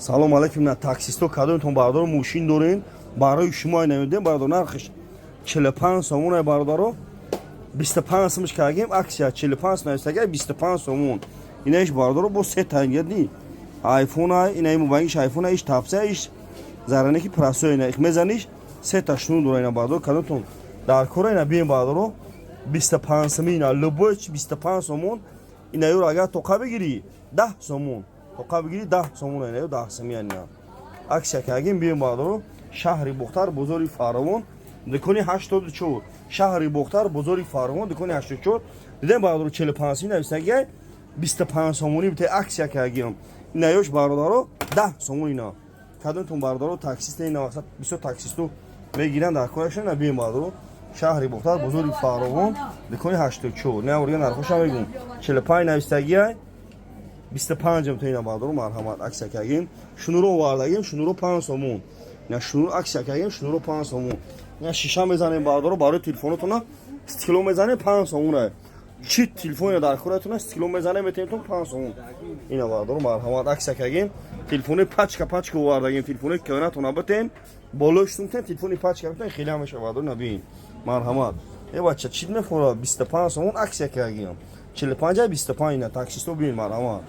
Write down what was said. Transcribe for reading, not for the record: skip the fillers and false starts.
салом алейкум на таксисто кадонтон бардор мошин дорин барои шумо намедем бардор нархш 45 сомон бардоро 25 сомш кагем аксия 45 навистага 25 сомон инаш бардоро бо се тангеди айфон ай инай мобайлиш айфон иш тапсаиш заране ки прасо ина их мезаниш се ташну дорина бардор кадонтон дар кора ина бим бардоро 25 сомина лобоч 25 сомон ина юр ага тоқа бигири 10 сомон тоқа бигири 10 сомон ина ю 10 сомиана аксия кагем бим бардоро шаҳри бухтар бозори фаровон дукони 84 шаҳри бухтар бозори фаровон дукони 84 дидем бардоро 45 сомон нависаги 25 сомони бите аксия кагем ина юш бардоро 10 сомон ина кадонтон бардоро таксист ина васат бисо таксисту мегиранд дар корашон на бим бардоро шаҳри бухтар бозори фаровон дукони 84 не орга нархоша мегум 45 нависаги 25 ам тейна бардоро марҳамат аксия кагем шунуро овардагем шунуро 5 сомон на шунур аксия кагем шунуро 5 сомон на шиша мезанем бардоро барои телефонотона стикло мезанем 5 сомон чи телефони дар хоратона стикло мезанем метентон 5 сомон ина бардоро марҳамат аксия кагем телефони пачка овардагем телефони кёнатона битем болоштун телефони пачка битем хеле ҳамеша бардоро набин марҳамат бача чӣ мефора 25 сомон аксия кагем 45 25 ина таксисто бин марҳамат